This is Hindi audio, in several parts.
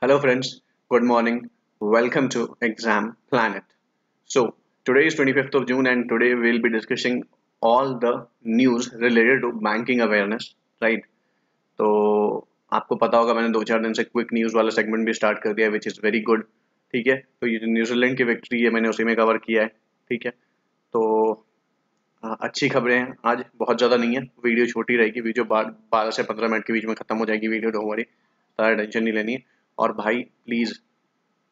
Hello friends, good morning. Welcome to Exam Planet. So, today is 25th of June and today we'll be discussing all the news related to banking awareness, right? तो आपको पता होगा मैंने 2-4 दिन से क्विक न्यूज़ वाला सेगमेंट भी स्टार्ट कर दिया है विच इज़ वेरी गुड, ठीक है। तो ये जो न्यूजीलैंड की विक्ट्री है मैंने उसी में कवर किया है, ठीक है। तो अच्छी खबरें हैं, आज बहुत ज़्यादा नहीं है, वीडियो छोटी रहेगी, वीडियो 12 से 15 मिनट के बीच में ख़त्म हो जाएगी वीडियो, डोंट वरी, ज़्यादा टेंशन नहीं लेनी है। और भाई प्लीज़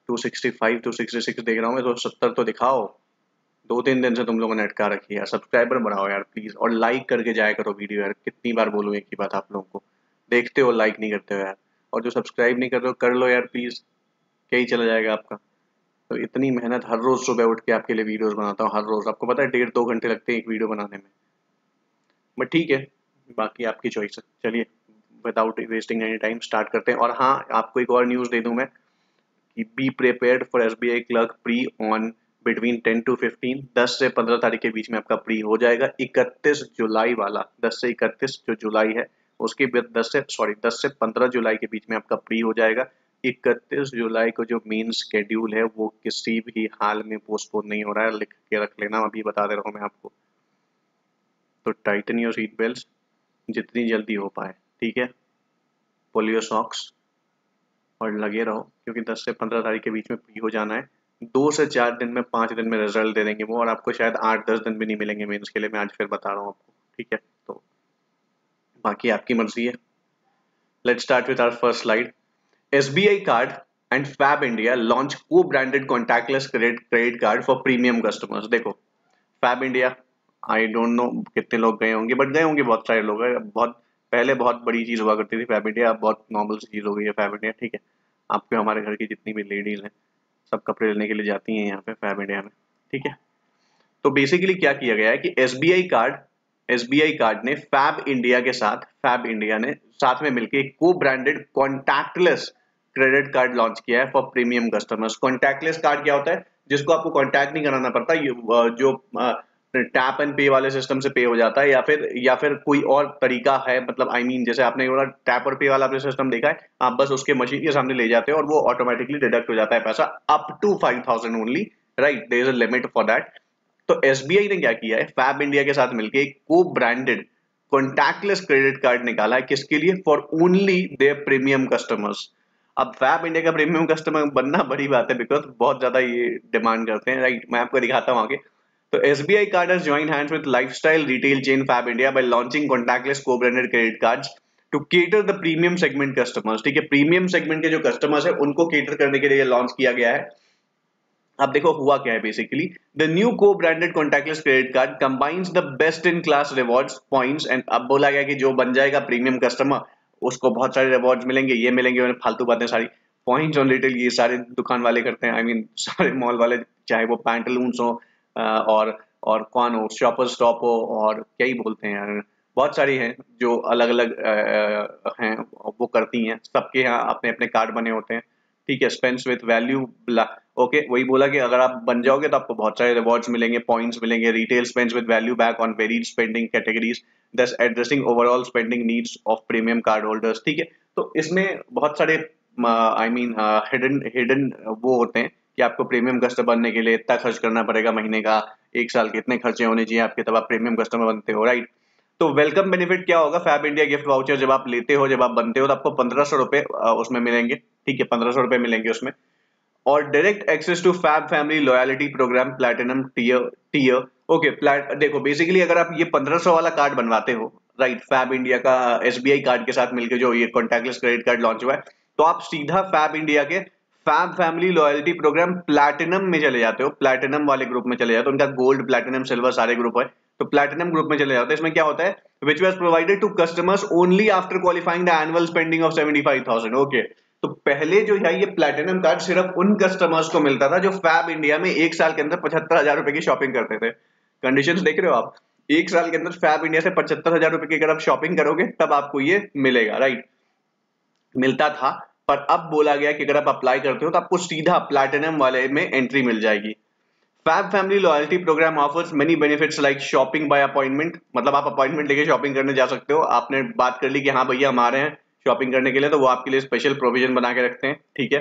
265 266 देख रहा हूँ मैं, तो 70 तो दिखाओ। 2-3 दिन से तुम लोगों ने अटका रखी है यार, सब्सक्राइबर बढ़ाओ यार प्लीज़, और लाइक करके जाया करो वीडियो यार। कितनी बार बोलूँ एक ही बात आप लोगों को, देखते हो लाइक नहीं करते हो यार, और जो सब्सक्राइब नहीं कर रहे हो कर लो यार प्लीज़, क्या ही चला जाएगा आपका। तो इतनी मेहनत हर रोज़ सुबह उठ के आपके लिए वीडियोज़ बनाता हूँ, हर रोज़ आपको पता है 1.5-2 घंटे लगते हैं एक वीडियो बनाने में, बट ठीक है, बाकी आपकी चॉइस है। चलिए without wasting any time start करते हैं। और हाँ, आपको एक और न्यूज़ दे दूँ मैं कि be prepared for SBI clerk pre on between 10 to 15, 10 से 15 तारीख के बीच में आपका प्री हो जाएगा। 31 जुलाई वाला, 10 से 31 जो जुलाई है उसके बाद 10 से 15 जुलाई के बीच में आपका प्री हो जाएगा। 31 जुलाई को जो मेन शेड्यूल है वो किसी भी हाल में पोस्टपोन नहीं हो रहा है, लिख के रख लेना, अभी बता दे रहा हूँ मैं आपको। तो टाइटन योर सीट बेल्ट जितनी जल्दी हो पाए, ठीक है। पुल योर सॉक्स और लगे रहो, क्योंकि 10 से 15 तारीख के बीच में प्री हो जाना है। 2 से 4 दिन में, 5 दिन में रिजल्ट दे देंगे वो, और आपको शायद 8-10 दिन भी नहीं मिलेंगे मेंस के लिए, मैं आज फिर बता रहा हूँ आपको, ठीक है। तो बाकी आपकी मर्जी है। Let's start with our first slide. SBI card and Fab India launch को branded contactless credit card for premium customers. देखो Fab India, I don't know कितने लोग गए होंगे, बट गए होंगे बहुत सारे लोग। बहुत पहले बहुत बड़ी चीज हुआ करती थी फैब इंडिया, अब बहुत नॉर्मल सी चीज हो गई है फैब इंडिया, ठीक है। आपके हमारे घर की जितनी भी लेडीज हैं सब कपड़े लेने के लिए जाती हैं यहाँ पे फैब इंडिया में, ठीक है। तो बेसिकली क्या किया गया है कि एसबीआई कार्ड ने फैब इंडिया ने साथ में मिलकर एक को branded contactless credit card launch किया है for premium customers. Contactless card क्या होता है? जिसको आपको कॉन्टैक्ट नहीं कराना पड़ता, जो टैप एंड पे वाले सिस्टम से पे हो जाता है, या फिर कोई और तरीका है, मतलब आई मीन जैसे आपने वो टैप और पे वाला आपने सिस्टम देखा है, आप बस उसके मशीन के सामने ले जाते हो और वो ऑटोमेटिकली डिडक्ट हो जाता है पैसा, up to 5,000 only, right, there is a limit for that. तो एसबीआई ने क्या किया है, फैब इंडिया के साथ मिलकर एक को ब्रांडेड कॉन्टैक्टलेस क्रेडिट कार्ड निकाला है, किसके लिए? For only their premium customers. अब फैब इंडिया का प्रीमियम कस्टमर बनना बड़ी बात है, बिकॉज बहुत ज्यादा ये डिमांड करते हैं, राइट। मैं आपको दिखाता हूँ आगे। तो SBI card has joined hands with lifestyle retail chain Fab India by launching contactless co-branded credit cards to cater the premium segment customers। ठीक है, प्रीमियम सेगमेंट के जो कस्टमर्स है उनको केटर करने के लिए लॉन्च किया गया है। अब देखो हुआ क्या है, बेसिकली द न्यू को branded contactless credit card combines the best in class rewards points and, अब बोला गया कि जो बन जाएगा प्रीमियम कस्टमर उसको बहुत सारे रिवॉर्ड्स मिलेंगे, ये मिलेंगे, फालतू बातें सारी, पॉइंट्स ऑन रिटेल ये सारे दुकान वाले करते हैं, आई मीन सारे मॉल वाले, चाहे वो पैंटलून्स हो और कौन हो, शॉपर स्टॉप हो, और क्या ही बोलते हैं यार, बहुत सारी हैं जो अलग अलग हैं, वो करती हैं, सबके यहाँ अपने अपने कार्ड बने होते हैं, ठीक है। स्पेंड्स विद वैल्यू, ओके, वही बोला कि अगर आप बन जाओगे तो आपको बहुत सारे रिवॉर्ड्स मिलेंगे, पॉइंट्स मिलेंगे। Retail spends with value back on varied spending categories, thus addressing overall spending needs of premium card holders, ठीक है। तो इसमें बहुत सारे आई मीन हिडन वो होते हैं कि आपको प्रीमियम कस्टमर बनने के लिए इतना खर्च करना पड़ेगा महीने का, एक साल के इतने खर्चे होने चाहिए आपके, तब आप प्रीमियम कस्टमर बनते हो, राइट। तो वेलकम बेनिफिट क्या होगा? फैब इंडिया गिफ्ट वाउचर जब आप लेते हो, जब आप बनते हो, तो आपको 1500 रुपए उसमें मिलेंगे, ठीक है, 1500 रुपए मिलेंगे उसमें। और direct access to Fab Family loyalty program platinum tier, okay. देखो बेसिकली अगर आप ये 1500 वाला कार्ड बनवाते हो, राइट, फैब इंडिया का एसबीआई कार्ड के साथ मिलकर जो ये कॉन्टैक्टलेस क्रेडिट कार्ड लॉन्च हुआ है, तो आप सीधा फैब इंडिया के Fab Family loyalty program platinum में चले जाते हो, प्लैटिनम वाले ग्रुप में चले जाते हो। उनका गोल्ड, प्लैटिनम, सिल्वर सारे ग्रुप है, तो प्लैटिनम ग्रुप में चले जाते हैं। इसमें क्या होता है? Which was provided to customers only after qualifying the annual spending of 75,000, okay. तो पहले जो है ये प्लैटिनम कार्ड सिर्फ उन कस्टमर्स को मिलता था जो फैब इंडिया में एक साल के अंदर 75,000 रुपए की शॉपिंग करते थे। कंडीशंस देख रहे हो आप, एक साल के अंदर फैब इंडिया से 75,000 रुपए की अगर आप शॉपिंग करोगे तब आपको ये मिलेगा, राइट, मिलता था। पर अब बोला गया कि अगर आप अप्लाई करते हो तो आपको सीधा प्लैटिनम वाले में एंट्री मिल जाएगी। Fab Family loyalty program offers many benefits like shopping by appointment, मतलब आप अपॉइंटमेंट लेके शॉपिंग करने जा सकते हो। आपने बात कर ली कि हाँ भैया हम आ रहे हैं शॉपिंग करने के लिए, तो वो आपके लिए स्पेशल प्रोविजन बना के रखते हैं, ठीक है।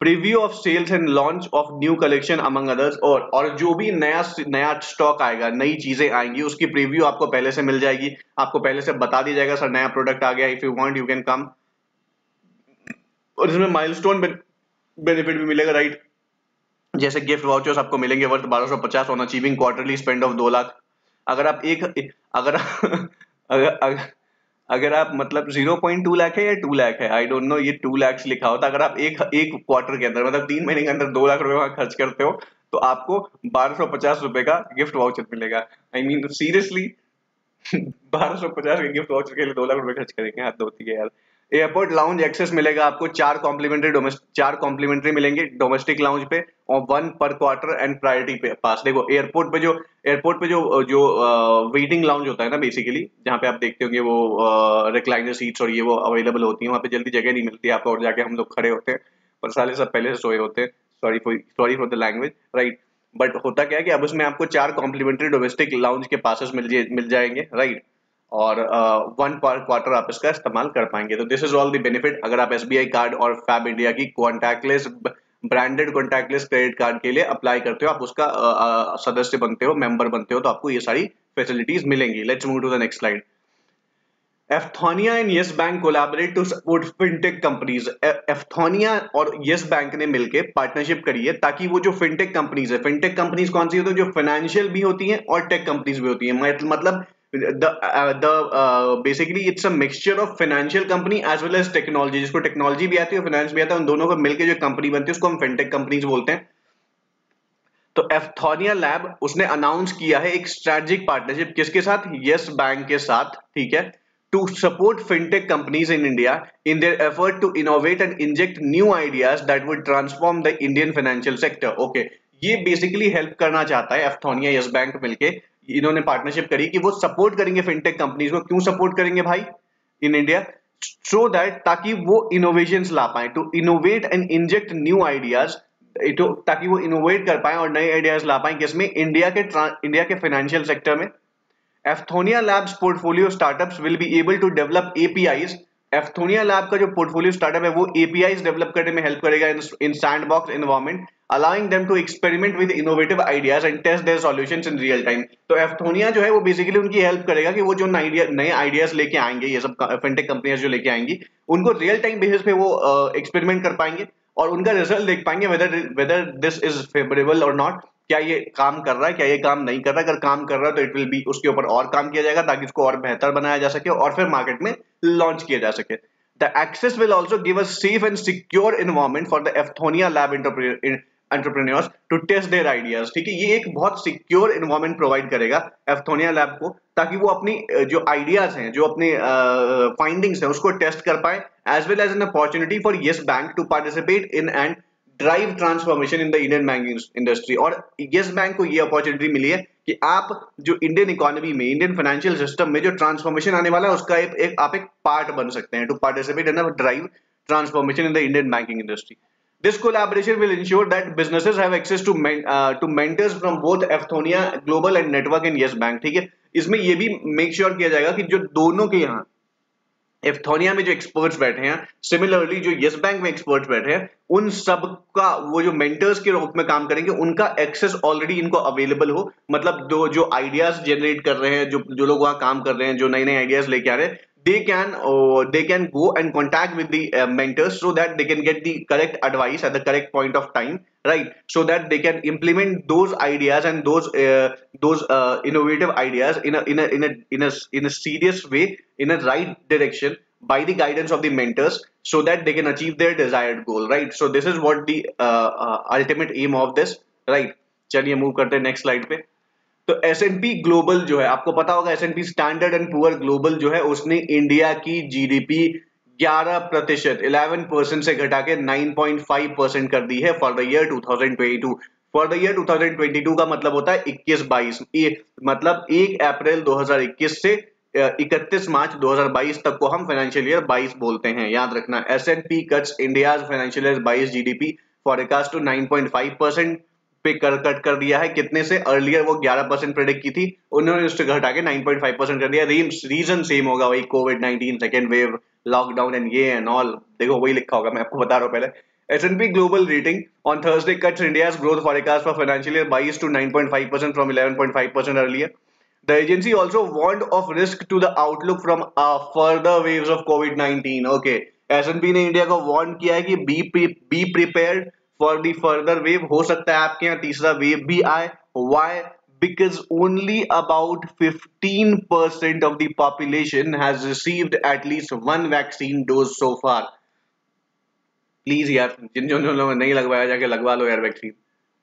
Preview of sales and launch of new collection among others, और जो भी नया स्टॉक आएगा, नई चीजें आएंगी, उसकी प्रीव्यू आपको पहले से मिल जाएगी, आपको पहले से बता दिया जाएगा सर नया प्रोडक्ट आ गया, if you want you can come. और इसमें माइलस्टोन बेनिफिट भी मिलेगा, राइट। जैसे गिफ्ट वाउचर्स आपको मिलेंगे worth 1250 on achieving quarterly spend of 2 lakh. अगर आप अगर अगर अगर, अगर आप मतलब 0.2 लाख है या 2 लाख है, आई डोंट नो, ये 2 लाख लिखा होता। अगर आप एक क्वार्टर के अंदर मतलब 3 महीने के अंदर 2 लाख रुपए वहां खर्च करते हो, तो आपको 1250 रुपए का गिफ्ट वाउचर मिलेगा। आई मीन सीरियसली 1250 के गिफ्ट वाउचर के लिए 2 लाख रुपए खर्च करेंगे, हाथ धोती है यार। एयरपोर्ट लाउंज एक्सेस मिलेगा आपको, 4 कॉम्प्लीमेंट्री मिलेंगे डोमेस्टिक लाउंज पे, और 1 पर क्वार्टर एंड प्रायोरिटी पे पास। देखो एयरपोर्ट पे जो जो वेटिंग लाउंज होता है ना बेसिकली, जहाँ पे आप देखते होंगे वो रिक्लाइनर सीट्स और ये वो अवेलेबल होती है, वहाँ पे जल्दी जगह नहीं मिलती है आपको, और जाके हम लोग खड़े होते हैं, पर साले सब पहले से सोए होते हैं, sorry for the language, right. But होता क्या है कि अब उसमें आपको 4 कॉम्प्लीमेंट्री डोमेस्टिक लाउंज के पासेस मिल जाएंगे, राइट। और 1 पर क्वार्टर आप इसका इस्तेमाल कर पाएंगे। तो this is all the benefit अगर आप एसबीआई कार्ड और फैब इंडिया की ब्रांडेड कॉन्टैक्टलेस क्रेडिट कार्ड के लिए अप्लाई करते हो, आप उसका सदस्य बनते हो, मेंबर बनते हो, तो आपको ये सारी फैसिलिटीज मिलेंगी। Let's move to the next slide. एफ्थोनिया and Yes Bank collaborate to support fintech companies. एफ्थोनिया और यस बैंक ने मिलकर पार्टनरशिप करी है ताकि वो जो फिनटेक कंपनीज है, फिनटेक कंपनीज कौन सी होती है, जो फाइनेंशियल भी होती हैं और टेक कंपनीज भी होती हैं, मतलब basically it's a mixture of financial company as well as technology, जिसको टेक्नोलॉजी भी आती है, फाइनेंस भी आता है, उन दोनों को मिलकर जो कंपनी बनती है उसको हम फिनटेक कंपनीज बोलते हैं। तो एफ्थोनिया लैब उसने अनाउंस किया है एक स्ट्रेटेजिक पार्टनरशिप, किसके साथ, यस बैंक के साथ, ठीक है, to support fintech companies in India in their effort to innovate and inject new ideas that would transform the Indian financial sector. Okay, ये बेसिकली हेल्प करना चाहता है एफ्थोनिया यस बैंक मिलके, इन्होंने पार्टनरशिप करी कि वो सपोर्ट करेंगे फिनटेक कंपनीज को। क्यों सपोर्ट करेंगे भाई इन इंडिया, सो दैट ताकि वो इनोवेशंस ला पाए, to innovate and inject new ideas, ताकि वो इनोवेट कर पाए और नए आइडियाज ला पाए, किसमें, इंडिया के फाइनेंशियल सेक्टर में। एफ्थोनिया labs portfolio startups will be able to develop APIs. एफ्थोनिया लैब का जो पोर्टफोलियो स्टार्टअप है वो एपीआईज डेवलप करने में हेल्प करेगा in sandbox environment, allowing them to experiment with innovative ideas and test their solutions in real time। तो एफ्थोनिया जो है वो बेसिकली उनकी हेल्प करेगा कि वो जो नए आइडियाज लेके आएंगे, ये सब फिनटेक कंपनियां जो लेके आएंगी, उनको रियल टाइम बेसिस पे वो एक्सपेरिमेंट कर पाएंगे और उनका रिजल्ट देख पाएंगे वेदर दिस इज फेवरेबल और नॉट, क्या ये काम कर रहा है, क्या ये काम नहीं कर रहा है। अगर काम कर रहा है तो इट विल बी, उसके ऊपर और काम किया जाएगा ताकि उसको और बेहतर बनाया जा सके और फिर मार्केट में लॉन्च किया जा सके। The access will also give a safe and secure environment for the Efthonia lab entrepreneurs to test their ideas। ठीक है, ये एक बहुत सिक्योर एनवायरनमेंट प्रोवाइड करेगा एफ्थोनिया लैब को, ताकि वो अपनी जो आइडियाज हैं, जो अपने फाइंडिंग्स हैं, उसको टेस्ट कर पाए, as well as an opportunity for Yes Bank to participate in and drive transformation in the Indian banking industry. और यस बैंक को ये अपॉर्चुनिटी मिली है कि आप जो इंडियन इकोनॉमी में, इंडियन फाइनेंशियल सिस्टम में जो ट्रांसफॉर्मेशन आने वाला है उसका आप एक पार्ट बन सकते हैं, to participate in drive transformation in the Indian banking industry. This collaboration will ensure that businesses have access to mentors from both Efthonia Global and Network and Yes Bank। ठीक है, इसमें ये भी मेक श्योर किया जाएगा कि जो दोनों के यहाँ एफ्थोनिया में जो एक्सपर्ट्स बैठे हैं, सिमिलरली जो यस बैंक में एक्सपर्ट्स बैठे हैं, उन सब का वो जो मेंटर्स के रूप में काम करेंगे, उनका एक्सेस ऑलरेडी इनको अवेलेबल हो। मतलब जो आइडियाज जनरेट कर रहे हैं, जो लोग वहां काम कर रहे हैं, जो नए नए आइडियाज लेके आ रहे हैं, they can go and contact with the mentors so that they can get the correct advice at the correct point of time, right, so that they can implement those ideas and those innovative ideas in a serious way, in a right direction, by the guidance of the mentors, so that they can achieve their desired goal, right। So this is what the ultimate aim of this, right। चलिए मूव करते हैं नेक्स्ट स्लाइड पे। तो S&P ग्लोबल जो है, आपको पता होगा S&P standard and poor global जो है, उसने इंडिया की जीडीपी 11% से घटा के 9.5% कर दी है for the year 2022। For the year 2022 का मतलब होता है 21-22, मतलब 1 अप्रैल 2021 से 31 मार्च 2022 तक को हम फाइनेंशियल ईयर 22 बोलते हैं। याद रखना, S&P cuts India's financial year 22 GDP forecast to 9.5% पे कट कर दिया है। कितने से? अर्लियर वो 11% प्रेडिक्ट की थी, उन्होंने उससे घटा के 9.5% कर दिया। रीजन सेम होगा वही, कोविड-19 सेकेंड वेव, लॉकडाउन एंड ये एंड ऑल। देखो वही लिखा होगा, मैं आपको बता रहा हूँ पहले। S&P Global Rating on Thursday cuts India's growth forecast for financial year 22 to 9.5% from 11.5% earlier. The agency also warned of risk to the outlook from further waves of COVID-19. Okay, S&P ने इंडिया को वार्न किया है कि be prepared for the further wave. हो सकता है आपके यहाँ तीसरा वेव भी आए। Why? Because only about 15% of the population has received at least one vaccine dose so far. Please यार, जिन जिन लोगों ने नहीं लगवाया जाके लगवा लो यार वैक्सीन।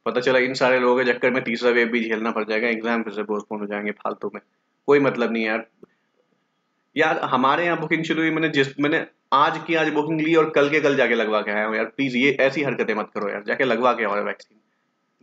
पता चला इन सारे लोगों के चक्कर में तीसरा वेव भी झेलना पड़ जाएगा, एग्जाम फिर से पोस्टपोन हो जाएंगे फालतू में। कोई मतलब नहीं यार। यार हमारे यहाँ बुकिंग शुरू हुई, मैंने आज की आज बुकिंग ली और कल के कल जाके लगवा के आया हूँ यार। प्लीज ये ऐसी हरकतें मत करो यार, जाके लगवा के आओ वैक्सीन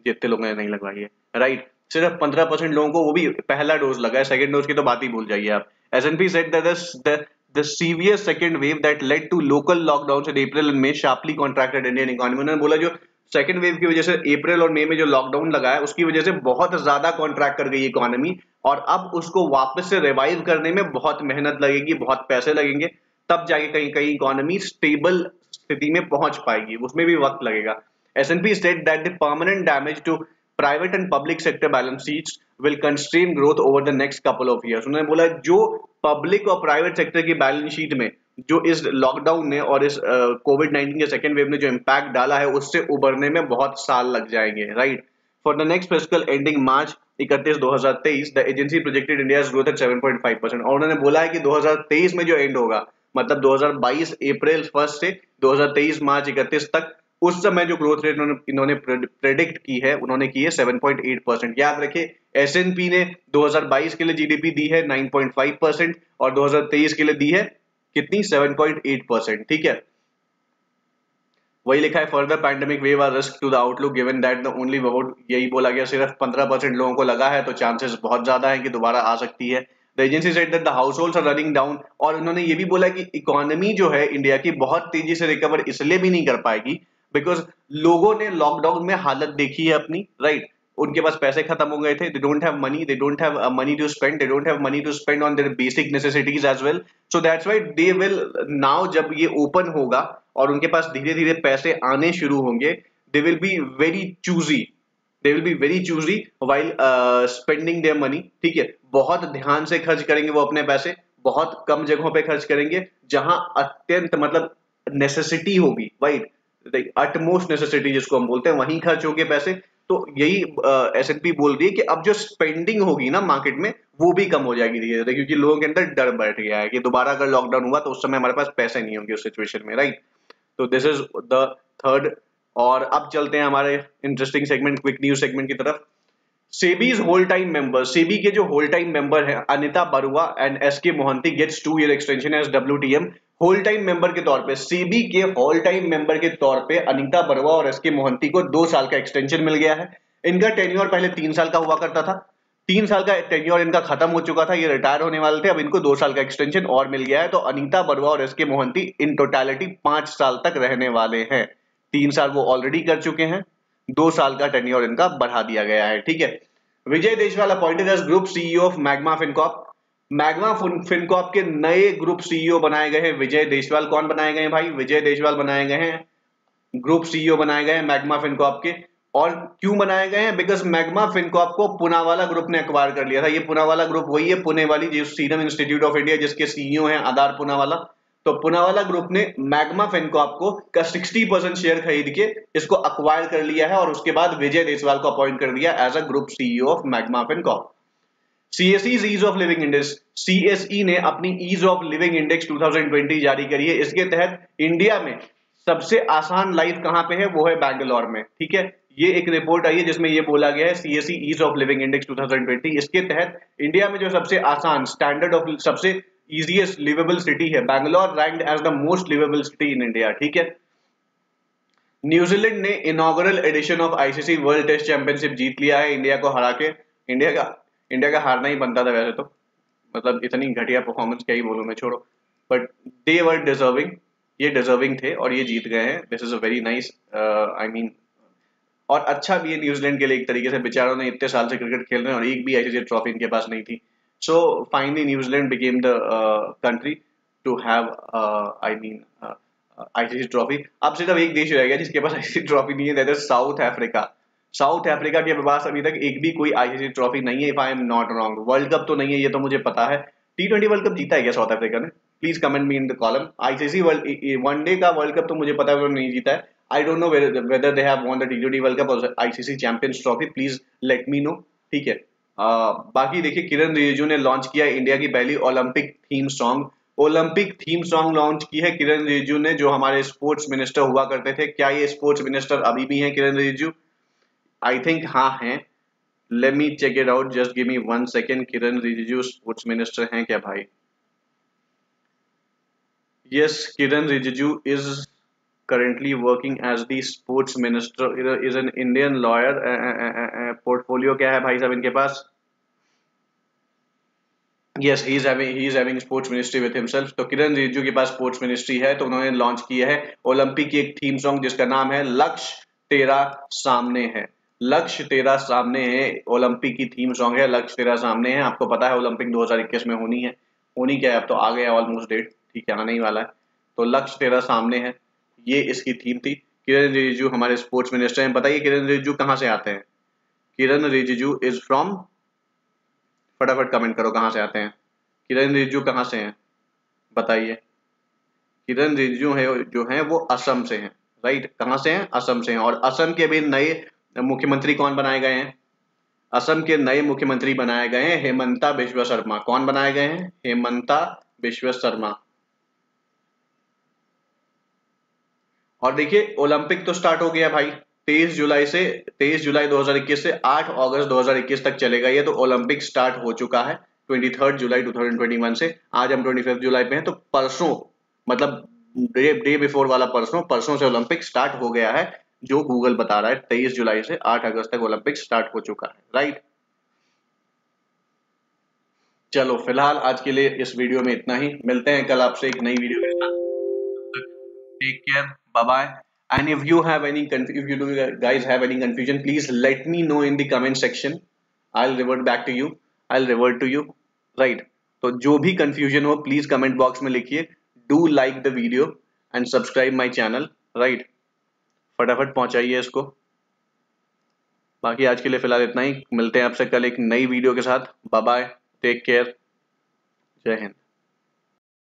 जितने लोगों ने नहीं लगवाई है। राइट, सिर्फ 15% लोगों को वो भी पहला डोज लगा है, सेकंड डोज की तो बात ही भूल जाइए आप। S&P said that the severe second wave that led to local lockdowns in April and May sharply contracted Indian economy. उन्होंने बोला जो सेकंड वेव की वजह से अप्रैल और मई में जो लॉकडाउन लगा है उसकी वजह से बहुत ज्यादा कॉन्ट्रैक्ट कर गई इकोनॉमी, और अब उसको वापस से रिवाइव करने में बहुत मेहनत लगेगी, बहुत पैसे लगेंगे, तब जाके कहीं कहीं इकोनॉमी स्टेबल स्थिति में पहुंच पाएगी, उसमें भी वक्त लगेगा। S&P said that the permanent damage to private and public sector balance sheets will constrain growth over the next couple of years. उन्होंने बोला जो पब्लिक और प्राइवेट सेक्टर की बैलेंस शीट में जो इस लॉकडाउन ने और इस कोविड-19 के सेकेंड वेव ने जो इम्पैक्ट डाला है उससे उबरने में बहुत साल लग जाएंगे। Right, for the next fiscal ending March 31 2023 the agency projected India's growth at 7.5%। और उन्होंने बोला है कि 2023 में जो एंड होगा, मतलब 2022 अप्रैल 1 से 2023 मार्च 31 तक, उस समय जो ग्रोथ रेट इन्होंने प्रेडिक्ट की है, उन्होंने की है 7.8%। याद रखिए S&P ने 2022 के लिए जीडीपी दी है 9.5% और 2023 के लिए दी है कितनी? 7.8%। ठीक है, वही लिखा है further pandemic wave are risk to the outlook given that the only about, यही बोला गया सिर्फ 15% लोगों को लगा है तो चांसेस बहुत ज्यादा है कि दोबारा आ सकती है। The agency said that the households are running down, और उन्होंने ये भी बोला कि इकोनॉमी जो है इंडिया की बहुत तेजी से रिकवर इसलिए भी नहीं कर पाएगी बिकॉज लोगों ने लॉकडाउन में हालत देखी है अपनी। राइट, उनके पास पैसे खत्म हो गए थे, they don't have money, they don't have money to spend, they don't have money to spend on their basic necessities as well. So that's why they will now, जब ये ओपन होगा और उनके पास धीरे धीरे पैसे आने शुरू होंगे, they will be very choosy, they will be very choosy while spending their money. ठीक है, बहुत ध्यान से खर्च करेंगे वो अपने पैसे, बहुत कम जगहों पे खर्च करेंगे जहां अत्यंत मतलब नेसेसिटी होगी। राइट, अटमोस्ट नेसेसिटी जिसको हम बोलते हैं, वहीं खर्च होंगे पैसे। तो यही S&P बोल रही है कि अब जो स्पेंडिंग होगी ना मार्केट में वो भी कम हो जाएगी धीरे धीरे, क्योंकि लोगों के अंदर डर बैठ गया है कि दोबारा अगर लॉकडाउन हुआ तो उस समय हमारे पास पैसे नहीं होंगे उस सिचुएशन में। राइट, तो दिस इज द थर्ड। और अब चलते हैं हमारे interesting segment, quick news segment की तरफ। SEBI's whole time member, SEBI के जो होल टाइम मेंबर हैं Anita Barua and SK Mohanty gets 2 year extension as WTM। Whole time member के तौर पे, सेबी के होल टाइम मेंबर के तौर पे अनिता बरुआ और SK मोहंती को 2 साल का एक्सटेंशन मिल गया है। इनका टेन्योर पहले 3 साल का हुआ करता था, 3 साल का टेन्योर इनका खत्म हो चुका था, ये रिटायर होने वाले थे, अब इनको 2 साल का एक्सटेंशन और मिल गया है। तो अनिता बरुआ और SK मोहंती इन टोटलिटी 5 साल तक रहने वाले हैं। 3 साल वो ऑलरेडी कर चुके हैं, 2 साल का टेन्योर इनका बढ़ा दिया गया है। ठीक है, Vijay Deshwal appointed as group CEO of magma Fincorp. Magma Fincorp के नए ग्रुप CEO बनाए गए हैं विजय देशवाल। कौन बनाए गए हैं भाई? विजय देशवाल बनाए गए हैं, ग्रुप CEO बनाए गए हैं मैग्मा फिनकॉर्प के। और क्यों बनाए गए हैं? बिकॉज मैग्मा फिनकॉर्प को पूनावाला ग्रुप ने एक्वायर कर लिया था। ये पूनावाला ग्रुप वही है, पुणे वाली जो सीरम इंस्टीट्यूट ऑफ इंडिया जिसके CEO हैं आधार पूनावाला। तो पूनावाला ग्रुप ने मैग्मा फिनकॉर्प को का 60% शेयर खरीद के इसको अक्वायर कर लिया है और उसके बाद विजय देशवाल को अपॉइंट कर दिया as a group CEO of magma Fincorp. CSE ease of living index, CSE ने अपनी ईज ऑफ लिविंग इंडेक्स 2020 जारी करी है। इसके तहत इंडिया में सबसे आसान लाइफ कहां पे है? वो है बैंगलोर में। ठीक है, ये एक रिपोर्ट आई है जिसमें ये बोला गया है CSE ease of living index 2020, इसके तहत इंडिया में जो सबसे आसान स्टैंडर्ड ऑफ सबसे इजीएस्ट लिवेबल सिटी है, Bangalore ranked as the most livable city in India. ठीक है, न्यूजीलैंड ने inaugural edition of ICC world test championship जीत लिया है इंडिया को हरा के। इंडिया का हारना ही बनता था वैसे तो, मतलब इतनी घटिया परफॉर्मेंस क्या ही बोलूं मैं, छोड़ो, बट दे वर डिजर्विंग, ये डिजर्विंग थे और ये जीत गए हैं। This is a very nice, I mean और अच्छा भी है न्यूजीलैंड के लिए एक तरीके से, बेचारों ने इतने साल से क्रिकेट खेल रहे हैं और एक भी आईसीसी ट्रॉफी इनके पास नहीं थी। So finally New Zealand became the country to have I mean ICC trophy. अब सिर्फ एक देश रह गया जिसके पास आईसीसी ट्रॉफी नहीं है, that is south Africa. South Africa के पास अभी तक एक भी कोई आईसीसी ट्रॉफी नहीं है, if I am not wrong. World cup तो नहीं है, ये तो मुझे पता है। T20 वर्ल्ड कप जीता है क्या साउथ अफ्रीका ने? Please comment me in the column. ICC world one day का वर्ल्ड कप तो मुझे पता है उन्होंने नहीं जीता है। I don't know whether they have won the T20 world cup और ICC champions trophy, please let me know, ठीक है। बाकी देखिए, किरण रिजिजू ने लॉन्च किया इंडिया की पहली Olympic theme song. Olympic theme song launch की है किरण रिजिजू ने, जो हमारे स्पोर्ट्स मिनिस्टर हुआ करते थे। क्या ये स्पोर्ट्स मिनिस्टर अभी भी हैं किरण रिजिजू? आई थिंक हाँ हैं। Let me check it out, just give me 1 second. Kiren Rijiju sports minister हैं क्या भाई? Yes, Kiran Rijiju is currently working as the sports minister. Is an Indian lawyer. Portfolio क्या है भाई साहब इनके पास? Yes, he is having sports ministry with himself. तो किरण रिजिजू के पास स्पोर्ट्स मिनिस्ट्री है, तो उन्होंने लॉन्च किया है ओलंपिक की एक थीम सॉन्ग जिसका नाम है लक्ष्य तेरा सामने है। लक्ष्य तेरा सामने है, ओलंपिक की थीम सॉन्ग है, लक्ष्य तेरा सामने है। आपको पता है ओलंपिक 2021 में होनी है, होनी क्या है, अब तो आ गया ऑलमोस्ट डेट, ठीक है, आने ही वाला है। तो लक्ष्य तेरा सामने है, ये इसकी थीम थी। किरण रिजिजू हमारे स्पोर्ट्स मिनिस्टर हैं। बताइए किरण रिजिजू कहाँ से आते हैं? किरण रिजिजू इज फ्रॉम, फटाफट कमेंट करो कहाँ से आते हैं। किरण रिजिजू कहाँ से हैं बताइए। किरण रिजिजू है जो हैं वो असम से हैं, राइट। कहाँ से हैं? असम से हैं। और असम के भी नए मुख्यमंत्री कौन बनाए गए हैं? असम के नए मुख्यमंत्री बनाए गए हैं हेमंता बिश्वा शर्मा। कौन बनाए गए हैं? हेमंता बिश्वा शर्मा। और देखिए ओलंपिक तो स्टार्ट हो गया भाई 23 जुलाई 2021 से 8 अगस्त 2021 तक चलेगा ये। तो ओलंपिक स्टार्ट हो चुका है 23 जुलाई 2021 से। आज हम 25 जुलाई पे हैं, तो परसों, मतलब डे बिफोर वाला परसों से ओलंपिक स्टार्ट हो गया है, जो गूगल बता रहा है। 23 जुलाई से 8 अगस्त तक ओलंपिक स्टार्ट हो चुका है, राइट। चलो फिलहाल आज के लिए इस वीडियो में इतना ही, मिलते हैं कल आपसे एक नई वीडियो के साथ। Take care. Bye bye. And if you have any if you do guys have any confusion, please let me know in the comment section. I'll revert back to you. I'll revert to you. Right. तो जो भी confusion हो please comment box में लिखिए. Do like the video and subscribe my channel. Right. फटाफट पहुंचाइए इसको। बाकी आज के लिए फिलहाल इतना ही, मिलते हैं आपसे कल एक नई वीडियो के साथ। बाय बाय, टेक केयर, जय हिंद।